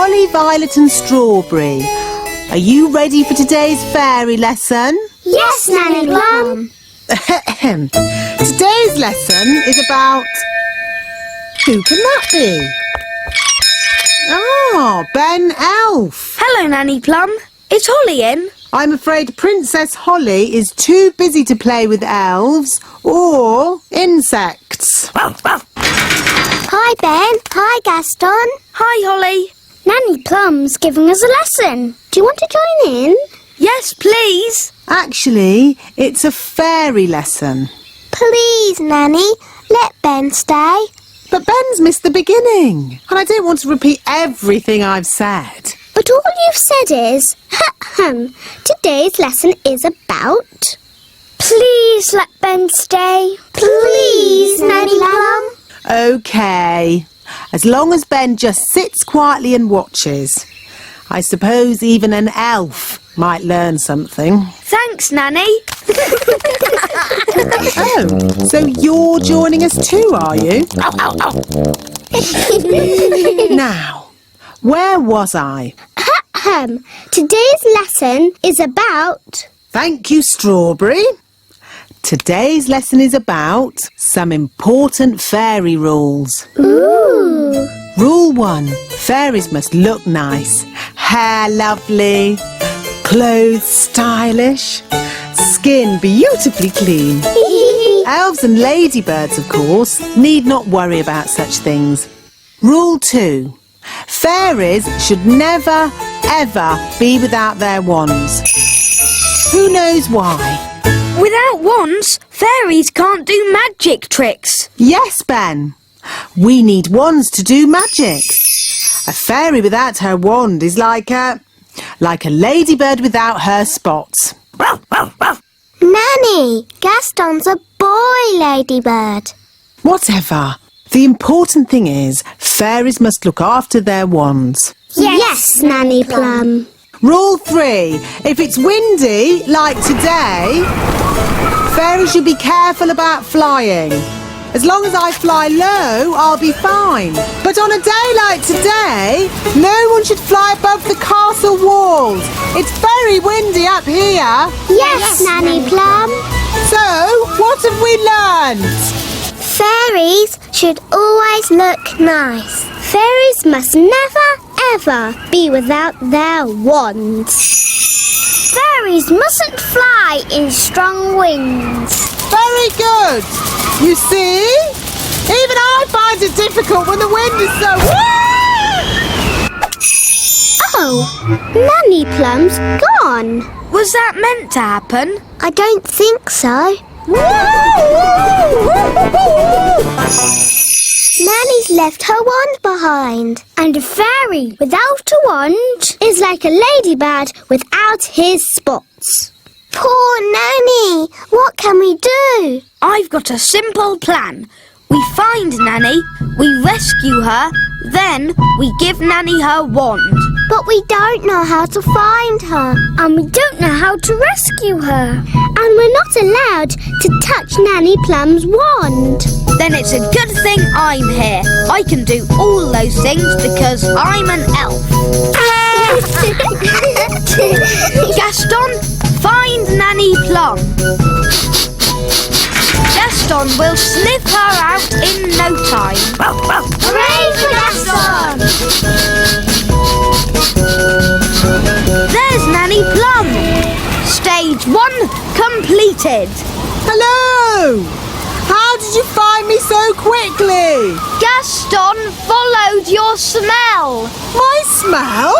Holly, Violet and Strawberry. Are you ready for today's fairy lesson? Yes, Nanny Plum. Today's lesson is about... Who can that be? Ah, Ben Elf. Hello, Nanny Plum. Is Holly in? I'm afraid Princess Holly is too busy to play with elves or insects. Hi, Ben. Hi, Gaston. Hi, Holly. Nanny Plum's giving us a lesson. Do you want to join in? Yes, please. Actually, it's a fairy lesson. Please, Nanny, let Ben stay. But Ben's missed the beginning, and I don't want to repeat everything I've said. But all you've said is, today's lesson is about... Please let Ben stay. Please, Nanny Plum. OK. As long as Ben just sits quietly and watches. I suppose even an elf might learn something. Thanks, Nanny. Oh, so you're joining us too, are you? Now, where was I? Today's lesson is about... Thank you, Strawberry. Today's lesson is about some important fairy rules. Ooh. Rule 1. Fairies must look nice. Hair lovely. Clothes stylish. Skin beautifully clean. Elves and ladybirds, of course, need not worry about such things. Rule 2. Fairies should never, ever be without their wands. Who knows why? Without wands, fairies can't do magic tricks. Yes, Ben. We need wands to do magic. A fairy without her wand is like a ladybird without her spots. Nanny, Gaston's a boy ladybird. Whatever. The important thing is fairies must look after their wands. Yes, Nanny Plum. Rule 3. If it's windy, like today, fairies should be careful about flying. As long as I fly low, I'll be fine. But on a day like today, no one should fly above the castle walls. It's very windy up here. Yes, Nanny Plum. So, what have we learned? Fairies should always look nice. Fairies must never, ever be without their wands. Fairies mustn't fly in strong winds. Very good. You see? Even I find it difficult when the wind is so... Oh, Nanny Plum's gone. Was that meant to happen? I don't think so. Nanny's left her wand behind. And a fairy without a wand is like a ladybird without his spots. Poor Nanny! What can we do? I've got a simple plan. We find Nanny, we rescue her, then we give Nanny her wand. But we don't know how to find her. And we don't know how to rescue her. And we're not allowed to touch Nanny Plum's wand. Then it's a good thing I'm here. I can do all those things because I'm an elf. Gaston, find Nanny Plum. Gaston will sniff her out in no time. Hooray for Gaston! There's Nanny Plum. Stage 1 completed. Hello! How did you find me so quickly? Gaston followed your smell. My smell?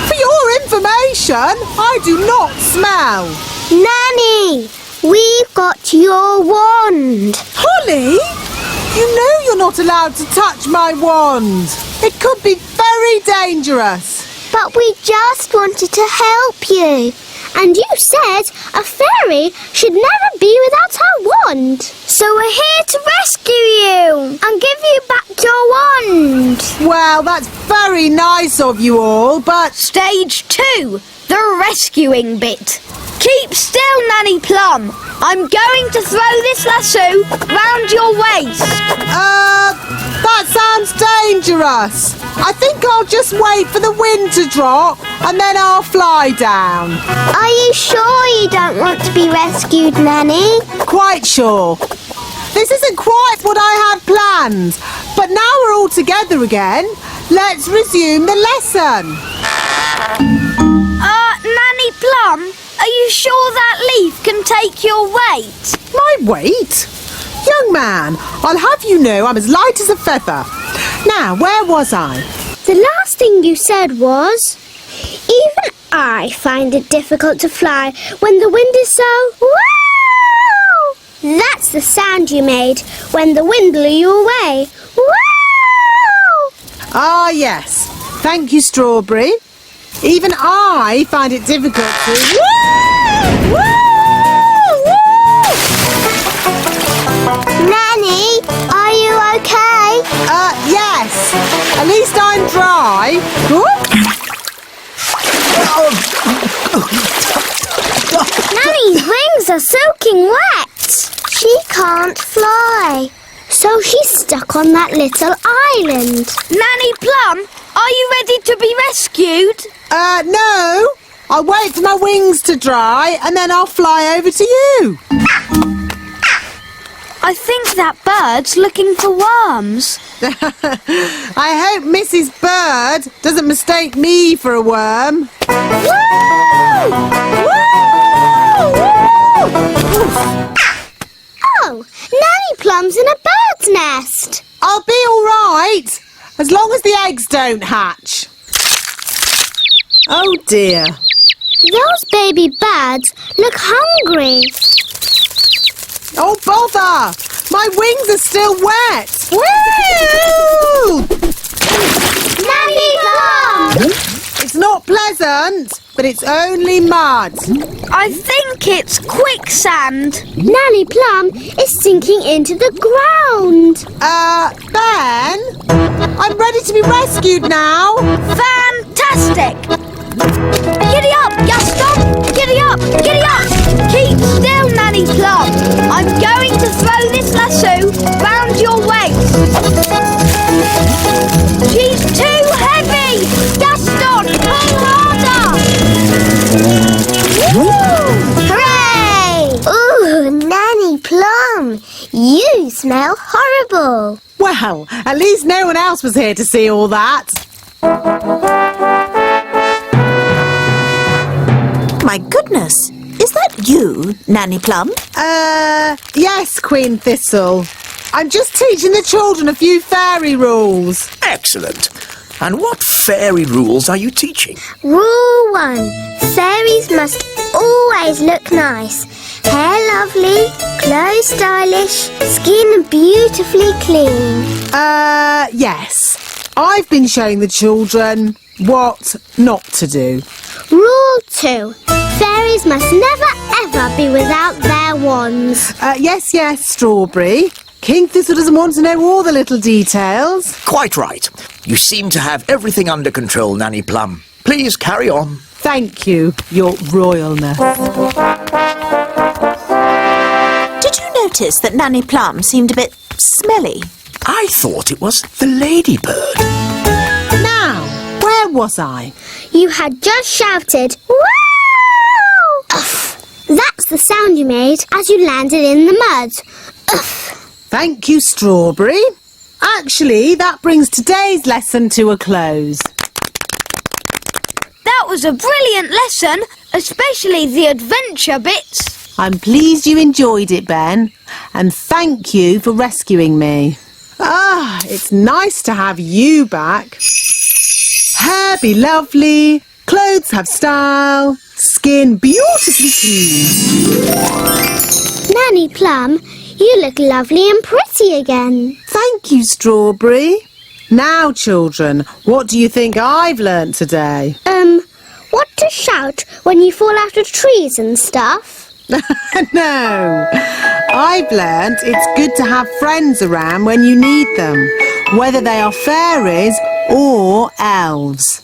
For your information, I do not smell. Nanny, we've got your wand. Holly, you know you're not allowed to touch my wand. It could be very dangerous. But we just wanted to help you. And you said a fairy should never be without her wand. So we're here to rescue you and give you back your wand. Well, that's very nice of you all, but... Stage 2, the rescuing bit. Keep still, Nanny Plum. I'm going to throw this lasso round your waist. That sounds dangerous. I think I'll just wait for the wind to drop and then I'll fly down. Are you sure you don't want to be rescued, Nanny? Quite sure. This isn't quite what I had planned, but now we're all together again. Let's resume the lesson. Nanny Plum, are you sure that leaf can take your weight? My weight? Young man, I'll have you know I'm as light as a feather. Now, where was I? The last thing you said was, even I find it difficult to fly when the wind is so... Wow! That's the sound you made when the wind blew you away. Wow! Ah, yes. Thank you, Strawberry. Even I find it difficult to... Woo! Woo! Nanny, are you okay? Yes. At least I'm dry. Nanny's wings are soaking wet. She can't fly. So she's stuck on that little island. Nanny Plum, are you ready to be rescued? No. I'll wait for my wings to dry and then I'll fly over to you. I think that bird's looking for worms. I hope Mrs. Bird doesn't mistake me for a worm. Oh, Nanny Plum's in a bird's nest. I'll be all right, as long as the eggs don't hatch. Oh dear. Those baby birds look hungry. Oh bother! My wings are still wet. Woo! Nanny Plum! It's not pleasant, but it's only mud. I think it's quicksand. Nanny Plum is sinking into the ground. Ben? I'm ready to be rescued now. Fantastic! Giddy up, Gaston! Giddy up! Giddy up! Keep still, Nanny Plum. I'm going to throw this lasso round your waist. She's too heavy! Gaston, pull harder! Hooray! Ooh, Nanny Plum, you smell horrible. Well, at least no one else was here to see all that. My goodness, is that you, Nanny Plum? Yes, Queen Thistle. I'm just teaching the children a few fairy rules. Excellent. And what fairy rules are you teaching? Rule 1. Fairies must always look nice. Hair lovely, clothes stylish, skin beautifully clean. Yes. I've been showing the children what not to do. Rule 2. Fairies must never ever be without their wands. Yes, Strawberry. King Thistle doesn't want to know all the little details. Quite right. You seem to have everything under control, Nanny Plum. Please carry on. Thank you, your royalness. Did you notice that Nanny Plum seemed a bit smelly? I thought it was the ladybird. Now, where was I? You had just shouted, "Wow!" Uff. That's the sound you made as you landed in the mud. Uff. Thank you, Strawberry. Actually, that brings today's lesson to a close. That was a brilliant lesson, especially the adventure bits. I'm pleased you enjoyed it, Ben, and thank you for rescuing me. It's nice to have you back. Hair be lovely, clothes have style, skin beautifully clean. Nanny Plum, you look lovely and pretty again. Thank you, Strawberry. Now, children, what do you think I've learnt today? What to shout when you fall out of trees and stuff? No, I've learnt it's good to have friends around when you need them, whether they are fairies or elves.